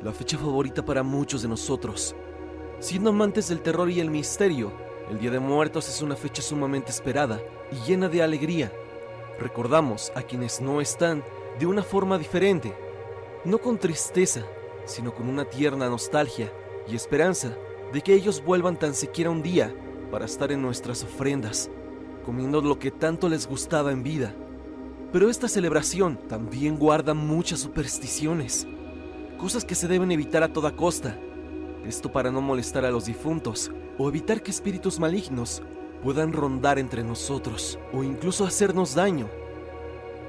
la fecha favorita para muchos de nosotros. Siendo amantes del terror y el misterio, el Día de Muertos es una fecha sumamente esperada y llena de alegría. Recordamos a quienes no están de una forma diferente, no con tristeza, sino con una tierna nostalgia y esperanza de que ellos vuelvan tan siquiera un día para estar en nuestras ofrendas, comiendo lo que tanto les gustaba en vida. Pero esta celebración también guarda muchas supersticiones, cosas que se deben evitar a toda costa. Esto para no molestar a los difuntos o evitar que espíritus malignos puedan rondar entre nosotros o incluso hacernos daño.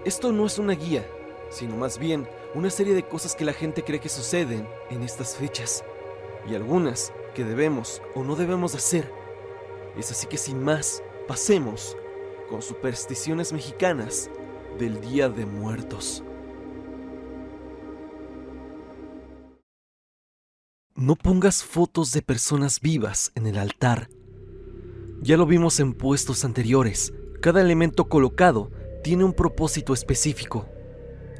Esto no es una guía, sino más bien una serie de cosas que la gente cree que suceden en estas fechas y algunas que debemos o no debemos hacer. Es así que sin más, pasemos con supersticiones mexicanas del Día de Muertos. No pongas fotos de personas vivas en el altar. Ya lo vimos en puestos anteriores. Cada elemento colocado tiene un propósito específico.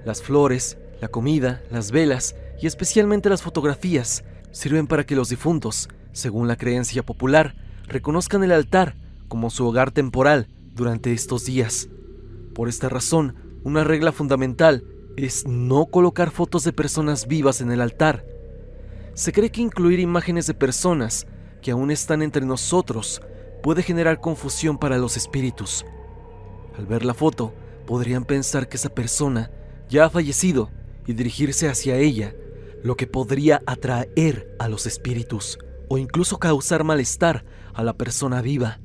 Las flores, la comida, las velas y especialmente las fotografías sirven para que los difuntos, según la creencia popular, reconozcan el altar como su hogar temporal durante estos días. Por esta razón, una regla fundamental es no colocar fotos de personas vivas en el altar. Se cree que incluir imágenes de personas que aún están entre nosotros puede generar confusión para los espíritus. Al ver la foto, podrían pensar que esa persona ya ha fallecido y dirigirse hacia ella, lo que podría atraer a los espíritus o incluso causar malestar a la persona viva.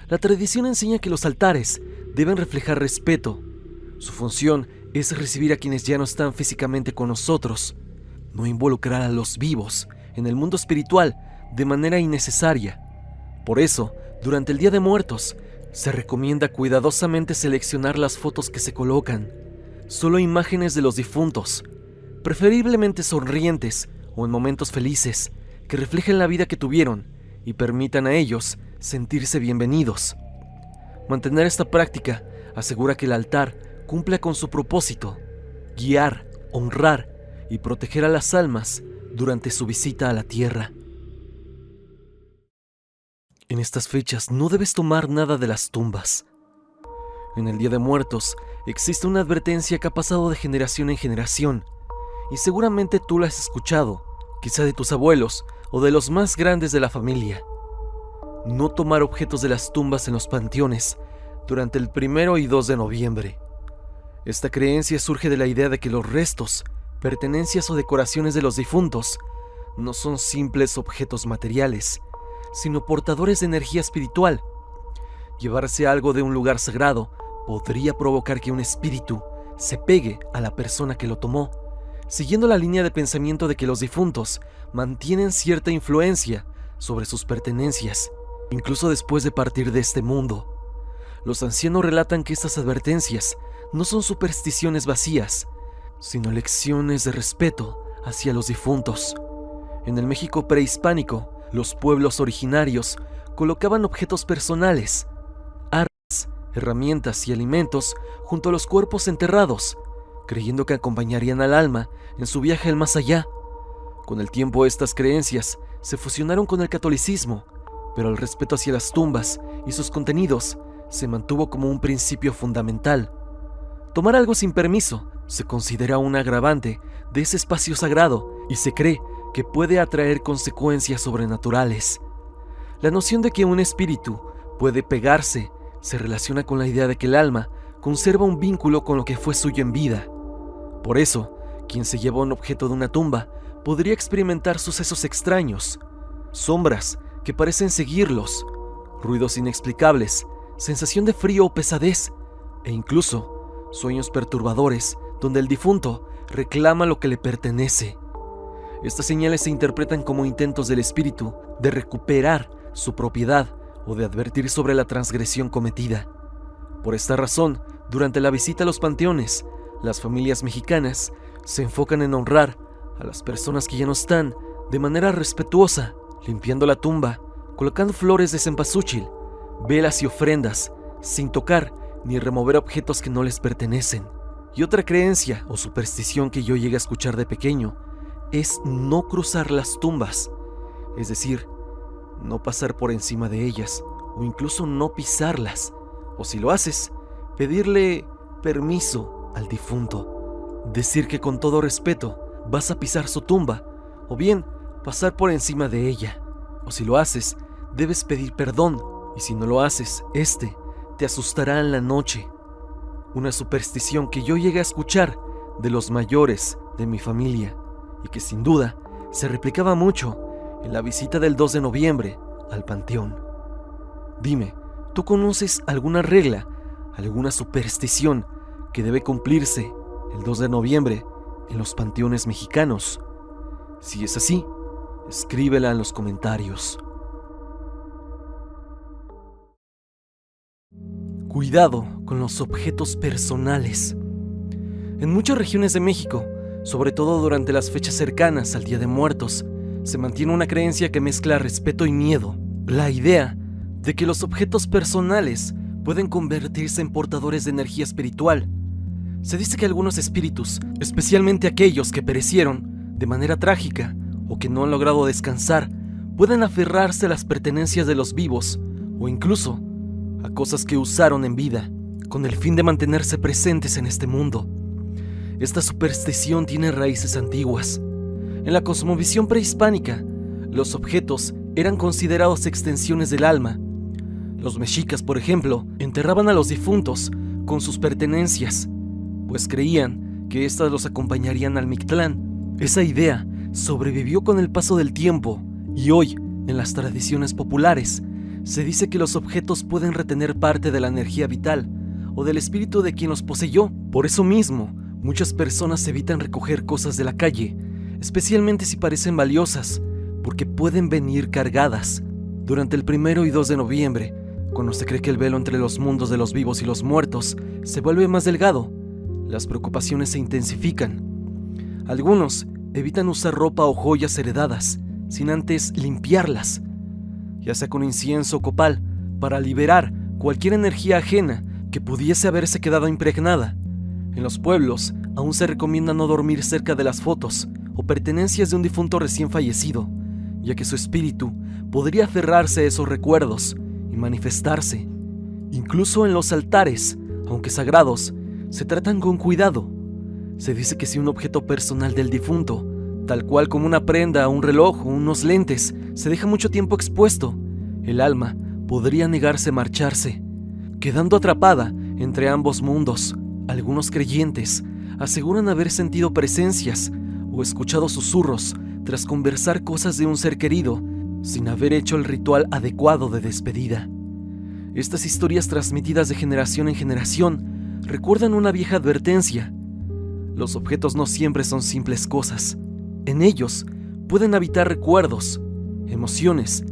La tradición enseña que los altares deben reflejar respeto. Su función es recibir a quienes ya no están físicamente con nosotros, no involucrar a los vivos en el mundo espiritual de manera innecesaria. Por eso, durante el Día de Muertos, se recomienda cuidadosamente seleccionar las fotos que se colocan. Solo imágenes de los difuntos, preferiblemente sonrientes o en momentos felices, que reflejen la vida que tuvieron y permitan a ellos sentirse bienvenidos. Mantener esta práctica asegura que el altar cumpla con su propósito: guiar, honrar y proteger a las almas durante su visita a la tierra. En estas fechas no debes tomar nada de las tumbas. En el Día de Muertos existe una advertencia que ha pasado de generación en generación, y seguramente tú la has escuchado, quizá de tus abuelos o de los más grandes de la familia. No tomar objetos de las tumbas en los panteones durante el 1 y 2 de noviembre. Esta creencia surge de la idea de que los restos, pertenencias o decoraciones de los difuntos no son simples objetos materiales, sino portadores de energía espiritual. Llevarse algo de un lugar sagrado podría provocar que un espíritu se pegue a la persona que lo tomó, siguiendo la línea de pensamiento de que los difuntos mantienen cierta influencia sobre sus pertenencias, incluso después de partir de este mundo. Los ancianos relatan que estas advertencias no son supersticiones vacías, sino lecciones de respeto hacia los difuntos. En el México prehispánico, los pueblos originarios colocaban objetos personales, armas, herramientas y alimentos junto a los cuerpos enterrados, creyendo que acompañarían al alma en su viaje al más allá. Con el tiempo, estas creencias se fusionaron con el catolicismo, pero el respeto hacia las tumbas y sus contenidos se mantuvo como un principio fundamental. Tomar algo sin permiso se considera un agravante de ese espacio sagrado y se cree que puede atraer consecuencias sobrenaturales. La noción de que un espíritu puede pegarse se relaciona con la idea de que el alma conserva un vínculo con lo que fue suyo en vida. Por eso, quien se lleva un objeto de una tumba podría experimentar sucesos extraños, sombras que parecen seguirlos, ruidos inexplicables, sensación de frío o pesadez, e incluso sueños perturbadores donde el difunto reclama lo que le pertenece. Estas señales se interpretan como intentos del espíritu de recuperar su propiedad o de advertir sobre la transgresión cometida. Por esta razón, durante la visita a los panteones, las familias mexicanas se enfocan en honrar a las personas que ya no están de manera respetuosa, limpiando la tumba, colocando flores de cempasúchil, velas y ofrendas, sin tocar ni remover objetos que no les pertenecen. Y otra creencia o superstición que yo llegué a escuchar de pequeño es no cruzar las tumbas, es decir, no pasar por encima de ellas o incluso no pisarlas, o si lo haces, pedirle permiso al difunto, decir que con todo respeto vas a pisar su tumba o bien pasar por encima de ella, o si lo haces, debes pedir perdón y si no lo haces, te asustará en la noche. Una superstición que yo llegué a escuchar de los mayores de mi familia y que sin duda se replicaba mucho en la visita del 2 de noviembre al panteón. Dime, ¿tú conoces alguna regla, alguna superstición que debe cumplirse el 2 de noviembre en los panteones mexicanos? Si es así, escríbela en los comentarios. Cuidado con los objetos personales. En muchas regiones de México, sobre todo durante las fechas cercanas al Día de Muertos, se mantiene una creencia que mezcla respeto y miedo. La idea de que los objetos personales pueden convertirse en portadores de energía espiritual. Se dice que algunos espíritus, especialmente aquellos que perecieron de manera trágica o que no han logrado descansar, pueden aferrarse a las pertenencias de los vivos o incluso a cosas que usaron en vida, con el fin de mantenerse presentes en este mundo. Esta superstición tiene raíces antiguas. En la cosmovisión prehispánica, los objetos eran considerados extensiones del alma. Los mexicas, por ejemplo, enterraban a los difuntos con sus pertenencias, pues creían que éstas los acompañarían al Mictlán. Esa idea sobrevivió con el paso del tiempo y hoy, en las tradiciones populares, se dice que los objetos pueden retener parte de la energía vital o del espíritu de quien los poseyó. Por eso mismo, muchas personas evitan recoger cosas de la calle, especialmente si parecen valiosas, porque pueden venir cargadas. Durante el 1 y 2 de noviembre, cuando se cree que el velo entre los mundos de los vivos y los muertos se vuelve más delgado, las preocupaciones se intensifican. Algunos evitan usar ropa o joyas heredadas sin antes limpiarlas, ya sea con incienso o copal, para liberar cualquier energía ajena que pudiese haberse quedado impregnada. En los pueblos aún se recomienda no dormir cerca de las fotos o pertenencias de un difunto recién fallecido, ya que su espíritu podría aferrarse a esos recuerdos y manifestarse. Incluso en los altares, aunque sagrados, se tratan con cuidado. Se dice que si un objeto personal del difunto, tal cual como una prenda, un reloj o unos lentes, se deja mucho tiempo expuesto, el alma podría negarse a marcharse, quedando atrapada entre ambos mundos. Algunos creyentes aseguran haber sentido presencias o escuchado susurros tras conversar cosas de un ser querido sin haber hecho el ritual adecuado de despedida. Estas historias transmitidas de generación en generación recuerdan una vieja advertencia. Los objetos no siempre son simples cosas. En ellos pueden habitar recuerdos, emociones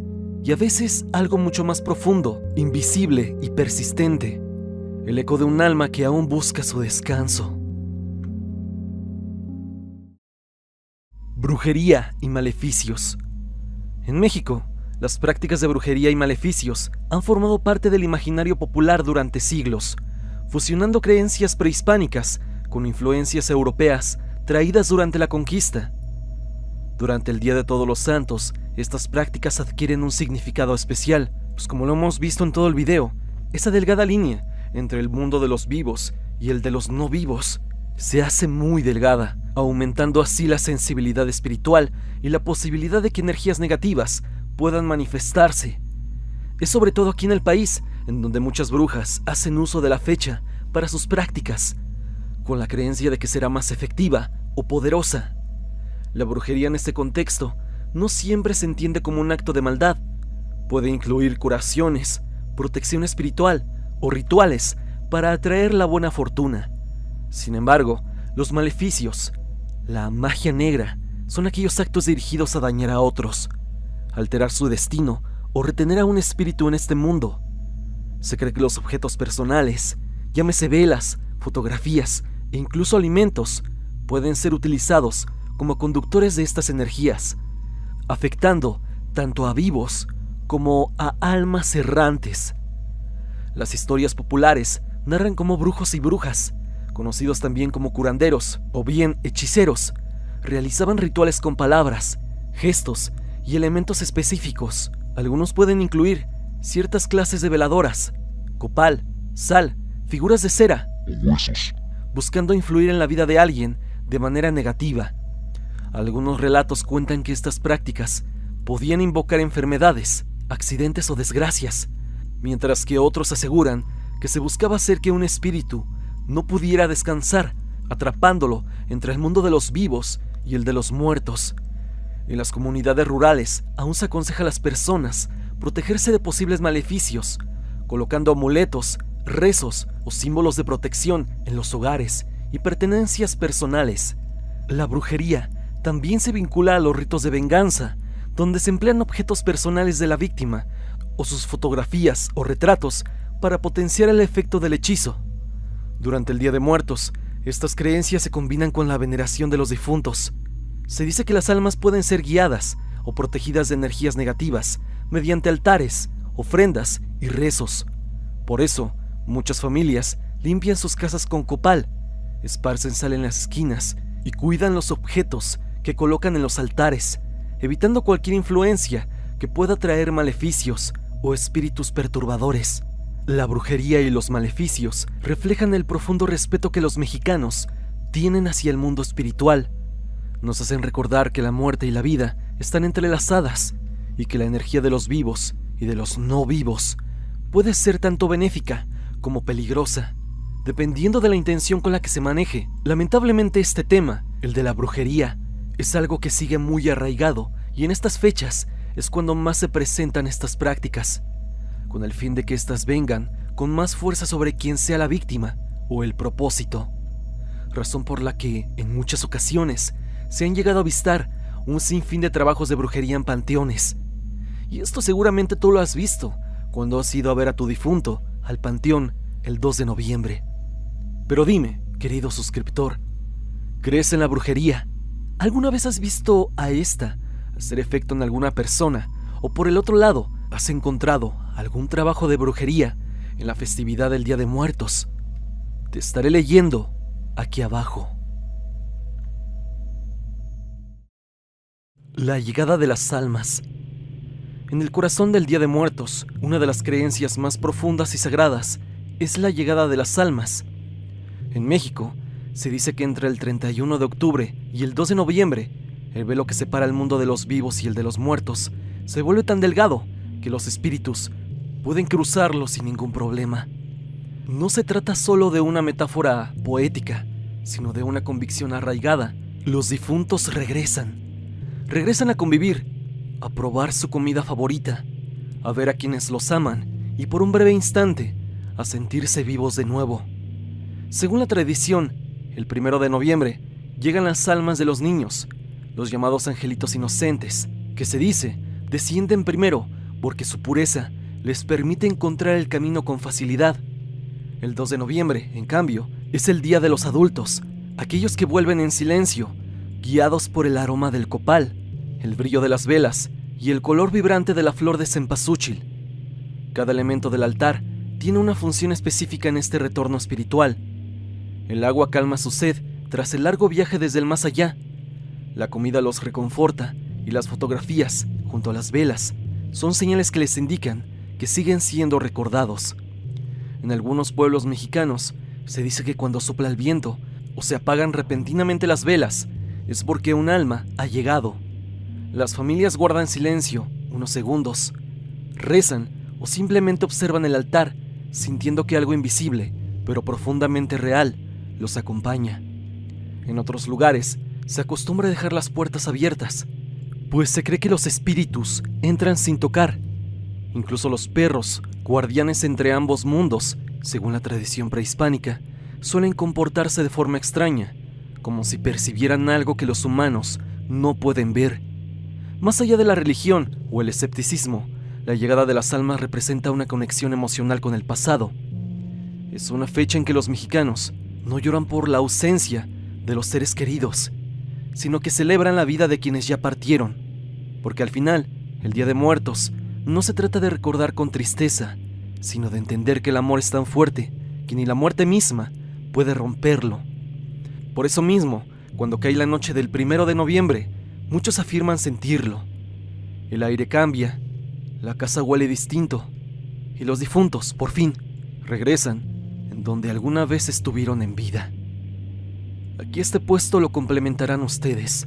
y a veces algo mucho más profundo, invisible y persistente. El eco de un alma que aún busca su descanso. Brujería y maleficios. En México, las prácticas de brujería y maleficios han formado parte del imaginario popular durante siglos, fusionando creencias prehispánicas con influencias europeas traídas durante la conquista. Durante el Día de Todos los Santos, estas prácticas adquieren un significado especial, pues como lo hemos visto en todo el video, esa delgada línea entre el mundo de los vivos y el de los no vivos se hace muy delgada, aumentando así la sensibilidad espiritual y la posibilidad de que energías negativas puedan manifestarse. Es sobre todo aquí en el país en donde muchas brujas hacen uso de la fecha para sus prácticas, con la creencia de que será más efectiva o poderosa. La brujería en este contexto no siempre se entiende como un acto de maldad. Puede incluir curaciones, protección espiritual o rituales para atraer la buena fortuna. Sin embargo, los maleficios, la magia negra, son aquellos actos dirigidos a dañar a otros, alterar su destino o retener a un espíritu en este mundo. Se cree que los objetos personales, llámese velas, fotografías e incluso alimentos, pueden ser utilizados como conductores de estas energías, afectando tanto a vivos como a almas errantes. Las historias populares narran cómo brujos y brujas, conocidos también como curanderos o bien hechiceros, realizaban rituales con palabras, gestos y elementos específicos. Algunos pueden incluir ciertas clases de veladoras, copal, sal, figuras de cera, huesos, buscando influir en la vida de alguien de manera negativa. Algunos relatos cuentan que estas prácticas podían invocar enfermedades, accidentes o desgracias, mientras que otros aseguran que se buscaba hacer que un espíritu no pudiera descansar, atrapándolo entre el mundo de los vivos y el de los muertos. En las comunidades rurales aún se aconseja a las personas protegerse de posibles maleficios, colocando amuletos, rezos o símbolos de protección en los hogares y pertenencias personales. La brujería también se vincula a los ritos de venganza, donde se emplean objetos personales de la víctima o sus fotografías o retratos para potenciar el efecto del hechizo. Durante el Día de Muertos, estas creencias se combinan con la veneración de los difuntos. Se dice que las almas pueden ser guiadas o protegidas de energías negativas mediante altares, ofrendas y rezos. Por eso, muchas familias limpian sus casas con copal, esparcen sal en las esquinas y cuidan los objetos que colocan en los altares, evitando cualquier influencia que pueda traer maleficios o espíritus perturbadores. La brujería y los maleficios reflejan el profundo respeto que los mexicanos tienen hacia el mundo espiritual. Nos hacen recordar que la muerte y la vida están entrelazadas y que la energía de los vivos y de los no vivos puede ser tanto benéfica como peligrosa, dependiendo de la intención con la que se maneje. Lamentablemente este tema, el de la brujería, es algo que sigue muy arraigado y en estas fechas es cuando más se presentan estas prácticas, con el fin de que éstas vengan con más fuerza sobre quien sea la víctima o el propósito, razón por la que, en muchas ocasiones, se han llegado a avistar un sinfín de trabajos de brujería en panteones. Y esto seguramente tú lo has visto cuando has ido a ver a tu difunto al panteón el 2 de noviembre. Pero dime, querido suscriptor, ¿crees en la brujería? ¿Alguna vez has visto a esta hacer efecto en alguna persona? ¿O por el otro lado, has encontrado algún trabajo de brujería en la festividad del Día de Muertos? Te estaré leyendo aquí abajo. La llegada de las almas. En el corazón del Día de Muertos, una de las creencias más profundas y sagradas es la llegada de las almas. En México, se dice que entre el 31 de octubre y el 2 de noviembre, el velo que separa el mundo de los vivos y el de los muertos se vuelve tan delgado que los espíritus pueden cruzarlo sin ningún problema. No se trata solo de una metáfora poética, sino de una convicción arraigada. Los difuntos regresan a convivir, a probar su comida favorita, a ver a quienes los aman y por un breve instante a sentirse vivos de nuevo. Según la tradición, el 1 de noviembre llegan las almas de los niños, los llamados angelitos inocentes, que se dice descienden primero porque su pureza les permite encontrar el camino con facilidad. El 2 de noviembre, en cambio, es el día de los adultos, aquellos que vuelven en silencio, guiados por el aroma del copal, el brillo de las velas y el color vibrante de la flor de cempasúchil. Cada elemento del altar tiene una función específica en este retorno espiritual. El agua calma su sed tras el largo viaje desde el más allá. La comida los reconforta y las fotografías, junto a las velas, son señales que les indican que siguen siendo recordados. En algunos pueblos mexicanos se dice que cuando sopla el viento o se apagan repentinamente las velas es porque un alma ha llegado. Las familias guardan silencio unos segundos, rezan o simplemente observan el altar, sintiendo que algo invisible, pero profundamente real, los acompaña. En otros lugares se acostumbra a dejar las puertas abiertas, pues se cree que los espíritus entran sin tocar. Incluso los perros, guardianes entre ambos mundos, según la tradición prehispánica, suelen comportarse de forma extraña, como si percibieran algo que los humanos no pueden ver. Más allá de la religión o el escepticismo, la llegada de las almas representa una conexión emocional con el pasado. Es una fecha en que los mexicanos no lloran por la ausencia de los seres queridos, sino que celebran la vida de quienes ya partieron, porque al final, el Día de Muertos no se trata de recordar con tristeza, sino de entender que el amor es tan fuerte que ni la muerte misma puede romperlo. Por eso mismo, cuando cae la noche del 1 de noviembre, muchos afirman sentirlo. El aire cambia, la casa huele distinto, y los difuntos, por fin, regresan en donde alguna vez estuvieron en vida. Aquí este puesto lo complementarán ustedes.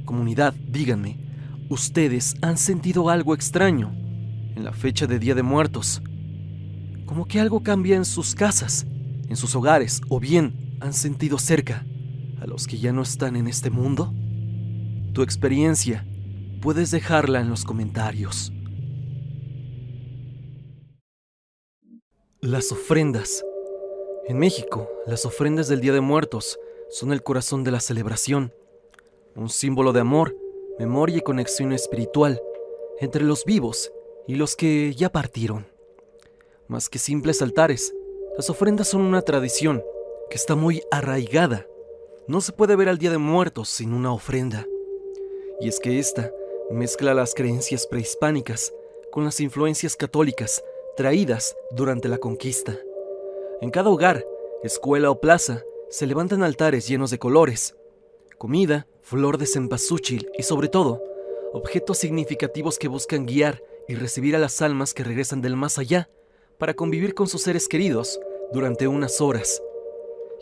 Comunidad, díganme, ¿ustedes han sentido algo extraño en la fecha de Día de Muertos? Como que algo cambia en sus casas, en sus hogares, o bien han sentido cerca a los que ya no están en este mundo. Tu experiencia puedes dejarla en los comentarios. Las ofrendas. En México, las ofrendas del Día de Muertos son el corazón de la celebración, un símbolo de amor, memoria y conexión espiritual entre los vivos y los que ya partieron. Más que simples altares, las ofrendas son una tradición que está muy arraigada. No se puede ver al Día de Muertos sin una ofrenda. Y es que esta mezcla las creencias prehispánicas con las influencias católicas traídas durante la conquista. En cada hogar, escuela o plaza se levantan altares llenos de colores, comida, flor de cempasúchil y sobre todo, objetos significativos que buscan guiar y recibir a las almas que regresan del más allá para convivir con sus seres queridos durante unas horas.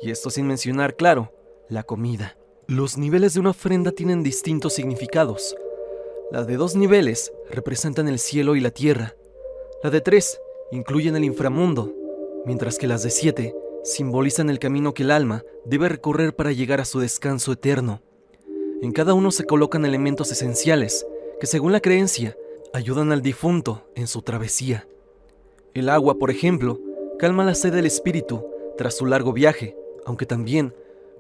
Y esto sin mencionar, claro, la comida. Los niveles de una ofrenda tienen distintos significados. La de 2 niveles representan el cielo y la tierra. La de 3 incluyen el inframundo, mientras que las de 7 simbolizan el camino que el alma debe recorrer para llegar a su descanso eterno. En cada uno se colocan elementos esenciales que, según la creencia, ayudan al difunto en su travesía. El agua, por ejemplo, calma la sed del espíritu tras su largo viaje, aunque también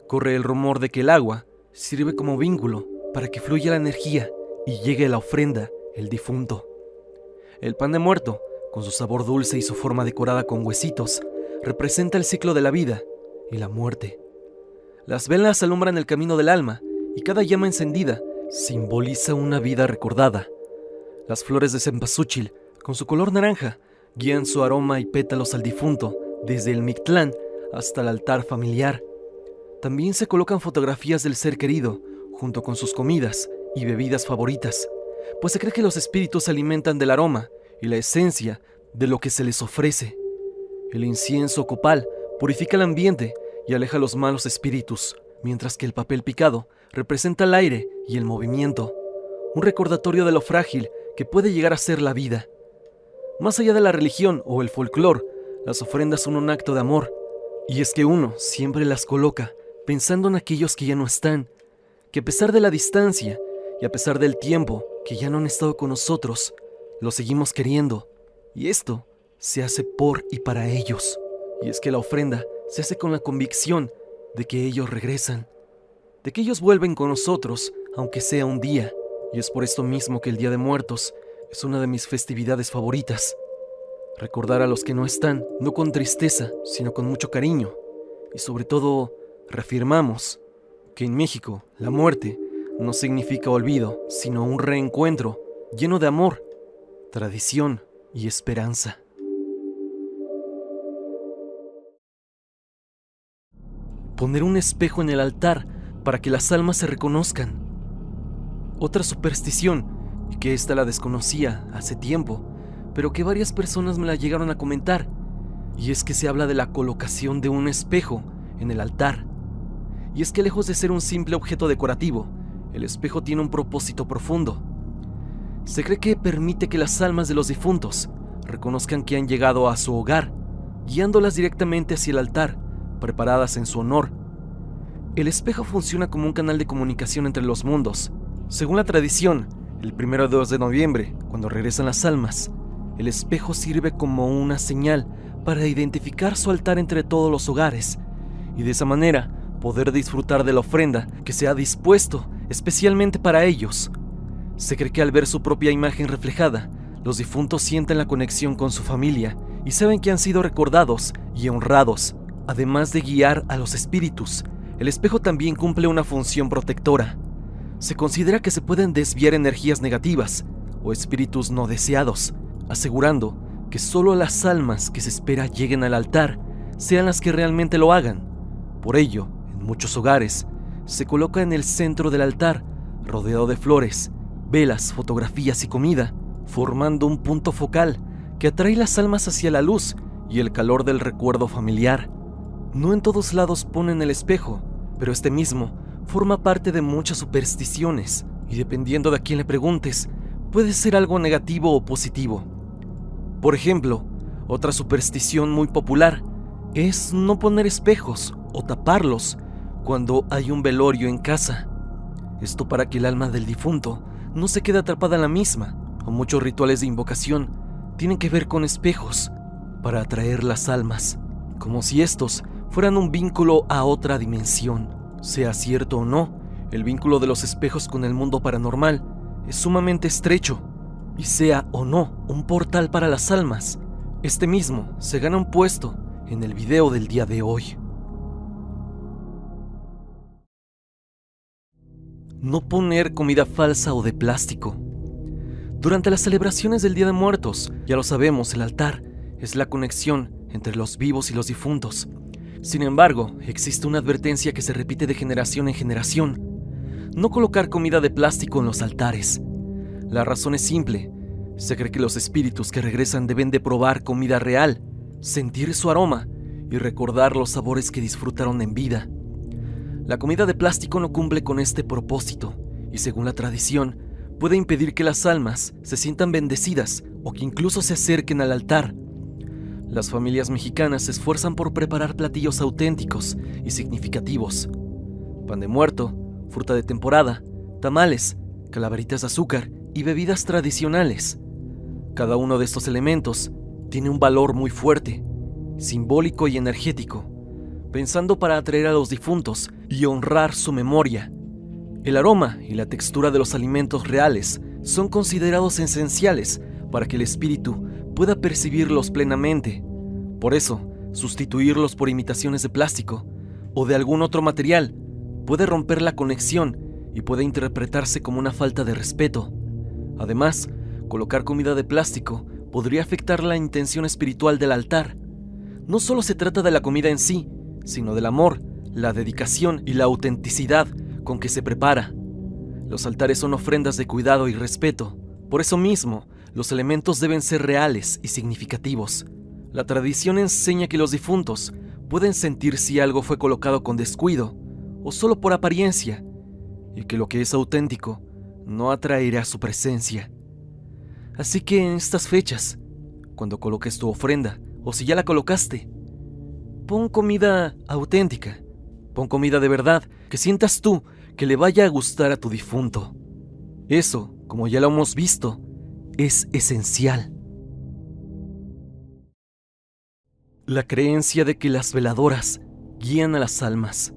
corre el rumor de que el agua sirve como vínculo para que fluya la energía y llegue la ofrenda, el difunto. El pan de muerto, con su sabor dulce y su forma decorada con huesitos, representa el ciclo de la vida y la muerte. Las velas alumbran el camino del alma y cada llama encendida simboliza una vida recordada. Las flores de cempasúchil, con su color naranja, guían su aroma y pétalos al difunto desde el Mictlán hasta el altar familiar. También se colocan fotografías del ser querido junto con sus comidas y bebidas favoritas, pues se cree que los espíritus se alimentan del aroma y la esencia de lo que se les ofrece. El incienso copal purifica el ambiente y aleja los malos espíritus, mientras que el papel picado representa el aire y el movimiento, un recordatorio de lo frágil que puede llegar a ser la vida. Más allá de la religión o el folclore, las ofrendas son un acto de amor, y es que uno siempre las coloca pensando en aquellos que ya no están, que a pesar de la distancia y a pesar del tiempo que ya no han estado con nosotros, los seguimos queriendo, y esto se hace por y para ellos. Y es que la ofrenda se hace con la convicción de que ellos regresan, de que ellos vuelven con nosotros, aunque sea un día. Y es por esto mismo que el Día de Muertos es una de mis festividades favoritas. Recordar a los que no están, no con tristeza, sino con mucho cariño. Y sobre todo, reafirmamos que en México la muerte no significa olvido, sino un reencuentro lleno de amor, tradición y esperanza. Poner un espejo en el altar para que las almas se reconozcan. Otra superstición, y que esta la desconocía hace tiempo, pero que varias personas me la llegaron a comentar, y es que se habla de la colocación de un espejo en el altar. Y es que lejos de ser un simple objeto decorativo, el espejo tiene un propósito profundo. Se cree que permite que las almas de los difuntos reconozcan que han llegado a su hogar, guiándolas directamente hacia el altar, preparadas en su honor. El espejo funciona como un canal de comunicación entre los mundos. Según la tradición, el 1 de noviembre, cuando regresan las almas, el espejo sirve como una señal para identificar su altar entre todos los hogares y de esa manera poder disfrutar de la ofrenda que se ha dispuesto especialmente para ellos. Se cree que al ver su propia imagen reflejada, los difuntos sienten la conexión con su familia y saben que han sido recordados y honrados. Además de guiar a los espíritus, el espejo también cumple una función protectora. Se considera que se pueden desviar energías negativas o espíritus no deseados, asegurando que solo las almas que se espera lleguen al altar sean las que realmente lo hagan. Por ello, en muchos hogares, se coloca en el centro del altar, rodeado de flores, velas, fotografías y comida, formando un punto focal que atrae las almas hacia la luz y el calor del recuerdo familiar. No en todos lados ponen el espejo, pero este mismo forma parte de muchas supersticiones y dependiendo de a quién le preguntes, puede ser algo negativo o positivo. Por ejemplo, otra superstición muy popular es no poner espejos o taparlos cuando hay un velorio en casa. Esto para que el alma del difunto no se quede atrapada en la misma, o muchos rituales de invocación tienen que ver con espejos para atraer las almas, como si estos fueran un vínculo a otra dimensión. Sea cierto o no, el vínculo de los espejos con el mundo paranormal es sumamente estrecho, y sea o no un portal para las almas, este mismo se gana un puesto en el video del día de hoy. No poner comida falsa o de plástico. Durante las celebraciones del Día de Muertos, ya lo sabemos, el altar es la conexión entre los vivos y los difuntos. Sin embargo, existe una advertencia que se repite de generación en generación: no colocar comida de plástico en los altares. La razón es simple: se cree que los espíritus que regresan deben de probar comida real, sentir su aroma y recordar los sabores que disfrutaron en vida. La comida de plástico no cumple con este propósito y, según la tradición, puede impedir que las almas se sientan bendecidas o que incluso se acerquen al altar. Las familias mexicanas se esfuerzan por preparar platillos auténticos y significativos: pan de muerto, fruta de temporada, tamales, calaveritas de azúcar y bebidas tradicionales. Cada uno de estos elementos tiene un valor muy fuerte, simbólico y energético, pensando para atraer a los difuntos y honrar su memoria. El aroma y la textura de los alimentos reales son considerados esenciales para que el espíritu pueda percibirlos plenamente. Por eso, sustituirlos por imitaciones de plástico o de algún otro material puede romper la conexión y puede interpretarse como una falta de respeto. Además, colocar comida de plástico podría afectar la intención espiritual del altar. No solo se trata de la comida en sí, sino del amor, la dedicación y la autenticidad con que se prepara. Los altares son ofrendas de cuidado y respeto. Por eso mismo, los elementos deben ser reales y significativos. La tradición enseña que los difuntos pueden sentir si algo fue colocado con descuido o solo por apariencia, y que lo que es auténtico no atraerá su presencia. Así que en estas fechas, cuando coloques tu ofrenda, o si ya la colocaste, pon comida auténtica, pon comida de verdad, que sientas tú que le vaya a gustar a tu difunto. Eso, como ya lo hemos visto, es esencial. La creencia de que las veladoras guían a las almas.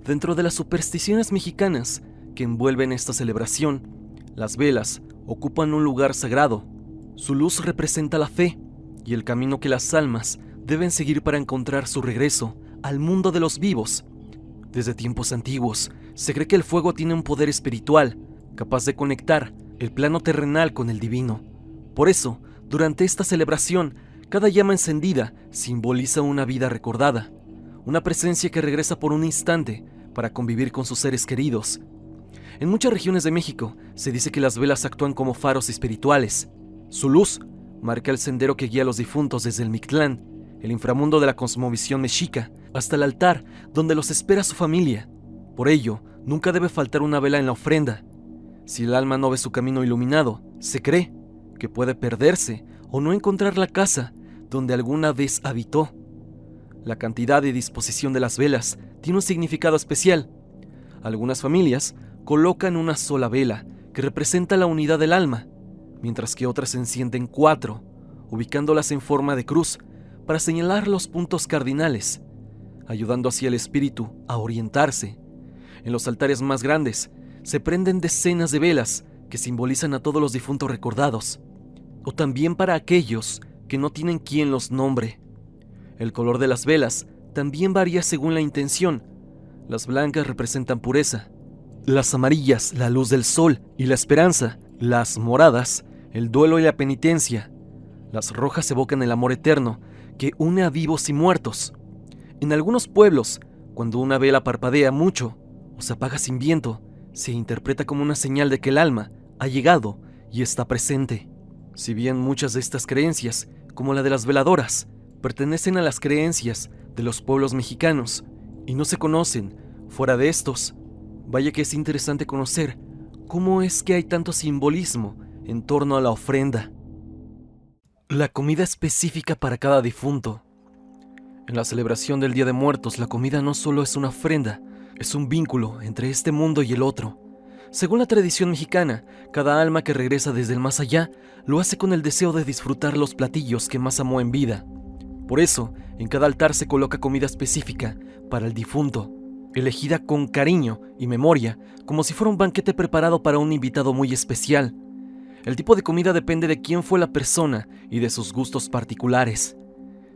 Dentro de las supersticiones mexicanas que envuelven esta celebración, las velas ocupan un lugar sagrado. Su luz representa la fe y el camino que las almas deben seguir para encontrar su regreso al mundo de los vivos. Desde tiempos antiguos, se cree que el fuego tiene un poder espiritual, capaz de conectar el plano terrenal con el divino. Por eso, durante esta celebración, cada llama encendida simboliza una vida recordada, una presencia que regresa por un instante para convivir con sus seres queridos. En muchas regiones de México se dice que las velas actúan como faros espirituales. Su luz marca el sendero que guía a los difuntos desde el Mictlán, el inframundo de la cosmovisión mexica, hasta el altar donde los espera su familia. Por ello, nunca debe faltar una vela en la ofrenda. Si el alma no ve su camino iluminado, se cree que puede perderse o no encontrar la casa donde alguna vez habitó. La cantidad y disposición de las velas tiene un significado especial. Algunas familias colocan una sola vela que representa la unidad del alma, mientras que otras encienden 4, ubicándolas en forma de cruz para señalar los puntos cardinales, ayudando así al espíritu a orientarse. En los altares más grandes se prenden decenas de velas que simbolizan a todos los difuntos recordados, o también para aquellos que no tienen quien los nombre. El color de las velas también varía según la intención. Las blancas representan pureza, las amarillas la luz del sol y la esperanza, las moradas el duelo y la penitencia, las rojas evocan el amor eterno que une a vivos y muertos. En algunos pueblos, cuando una vela parpadea mucho, o se apaga sin viento, se interpreta como una señal de que el alma ha llegado y está presente. Si bien muchas de estas creencias, como la de las veladoras, pertenecen a las creencias de los pueblos mexicanos y no se conocen fuera de estos, vaya que es interesante conocer cómo es que hay tanto simbolismo en torno a la ofrenda. La comida específica para cada difunto. En la celebración del Día de Muertos, la comida no solo es una ofrenda, es un vínculo entre este mundo y el otro. Según la tradición mexicana, cada alma que regresa desde el más allá lo hace con el deseo de disfrutar los platillos que más amó en vida. Por eso, en cada altar se coloca comida específica para el difunto, elegida con cariño y memoria, como si fuera un banquete preparado para un invitado muy especial. El tipo de comida depende de quién fue la persona y de sus gustos particulares.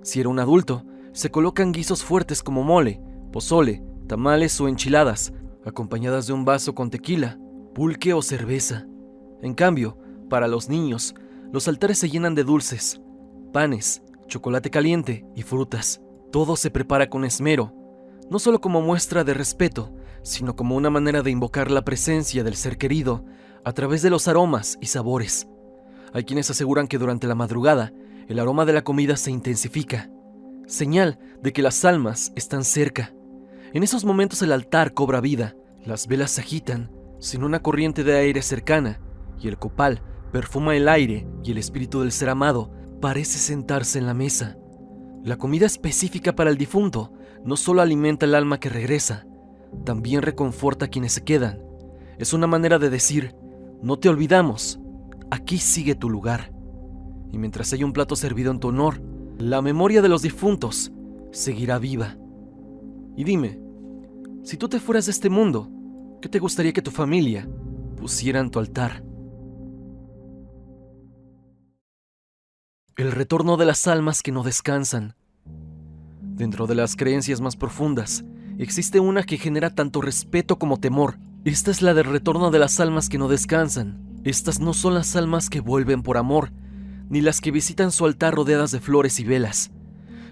Si era un adulto, se colocan guisos fuertes como mole, pozole, tamales o enchiladas, acompañadas de un vaso con tequila, pulque o cerveza. En cambio, para los niños, los altares se llenan de dulces, panes, chocolate caliente y frutas. Todo se prepara con esmero, no solo como muestra de respeto, sino como una manera de invocar la presencia del ser querido a través de los aromas y sabores. Hay quienes aseguran que durante la madrugada, el aroma de la comida se intensifica, señal de que las almas están cerca. En esos momentos el altar cobra vida, las velas se agitan, sin una corriente de aire cercana, y el copal perfuma el aire y el espíritu del ser amado parece sentarse en la mesa. La comida específica para el difunto no solo alimenta el alma que regresa, también reconforta a quienes se quedan. Es una manera de decir, no te olvidamos, aquí sigue tu lugar. Y mientras haya un plato servido en tu honor, la memoria de los difuntos seguirá viva. Y dime, si tú te fueras de este mundo, ¿qué te gustaría que tu familia pusiera en tu altar? El retorno de las almas que no descansan. Dentro de las creencias más profundas, existe una que genera tanto respeto como temor. Esta es la del retorno de las almas que no descansan. Estas no son las almas que vuelven por amor, ni las que visitan su altar rodeadas de flores y velas.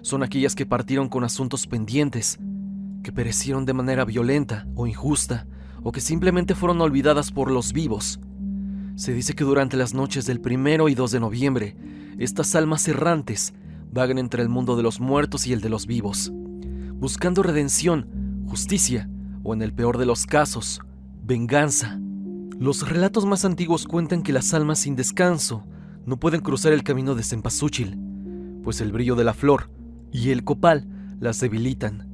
Son aquellas que partieron con asuntos pendientes, que perecieron de manera violenta o injusta, o que simplemente fueron olvidadas por los vivos. Se dice que durante las noches del 1 y 2 de noviembre, estas almas errantes vagan entre el mundo de los muertos y el de los vivos, buscando redención, justicia o, en el peor de los casos, venganza. Los relatos más antiguos cuentan que las almas sin descanso no pueden cruzar el camino de cempasúchil, pues el brillo de la flor y el copal las debilitan.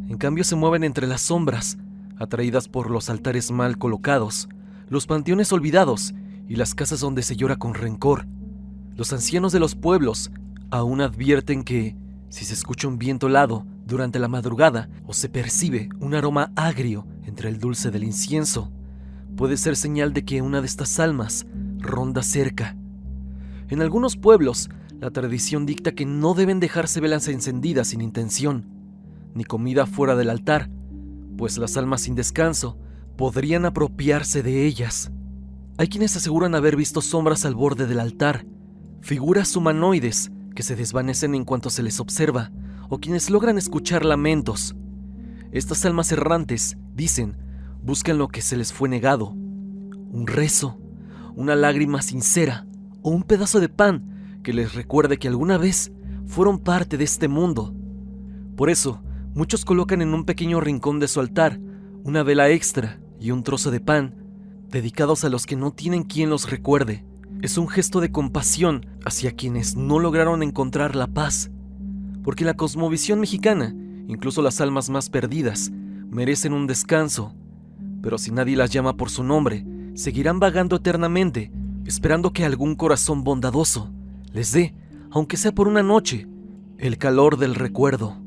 En cambio se mueven entre las sombras, atraídas por los altares mal colocados, los panteones olvidados y las casas donde se llora con rencor. Los ancianos de los pueblos aún advierten que, si se escucha un viento helado durante la madrugada o se percibe un aroma agrio entre el dulce del incienso, puede ser señal de que una de estas almas ronda cerca. En algunos pueblos, la tradición dicta que no deben dejarse velas encendidas sin intención, ni comida fuera del altar, pues las almas sin descanso podrían apropiarse de ellas. Hay quienes aseguran haber visto sombras al borde del altar, figuras humanoides que se desvanecen en cuanto se les observa, o quienes logran escuchar lamentos. Estas almas errantes, dicen, buscan lo que se les fue negado: un rezo, una lágrima sincera o un pedazo de pan que les recuerde que alguna vez fueron parte de este mundo. Por eso, muchos colocan en un pequeño rincón de su altar una vela extra y un trozo de pan, dedicados a los que no tienen quien los recuerde. Es un gesto de compasión hacia quienes no lograron encontrar la paz, porque en la cosmovisión mexicana, incluso las almas más perdidas merecen un descanso, pero si nadie las llama por su nombre, seguirán vagando eternamente, esperando que algún corazón bondadoso les dé, aunque sea por una noche, el calor del recuerdo.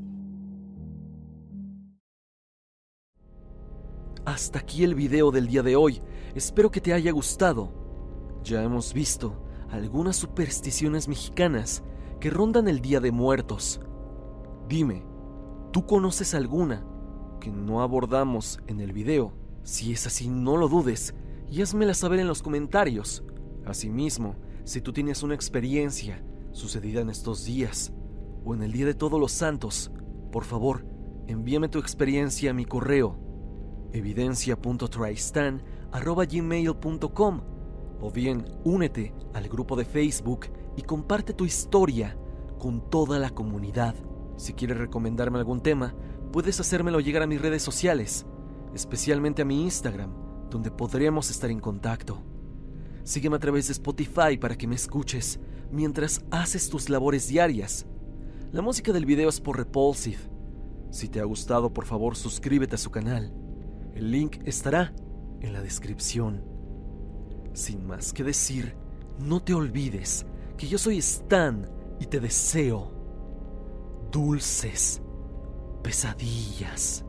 Hasta aquí el video del día de hoy. Espero que te haya gustado. Ya hemos visto algunas supersticiones mexicanas que rondan el Día de Muertos. Dime, ¿tú conoces alguna que no abordamos en el video? Si es así, no lo dudes y házmela saber en los comentarios. Asimismo, si tú tienes una experiencia sucedida en estos días o en el Día de Todos los Santos, por favor, envíame tu experiencia a mi correo evidencia.tristan@gmail.com, o bien únete al grupo de Facebook y comparte tu historia con toda la comunidad. Si quieres recomendarme algún tema, puedes hacérmelo llegar a mis redes sociales, especialmente a mi Instagram, donde podremos estar en contacto. Sígueme a través de Spotify para que me escuches mientras haces tus labores diarias. La música del video es por Repulsive. Si te ha gustado, por favor suscríbete a su canal. El link estará en la descripción. Sin más que decir, no te olvides que yo soy Stan y te deseo dulces pesadillas.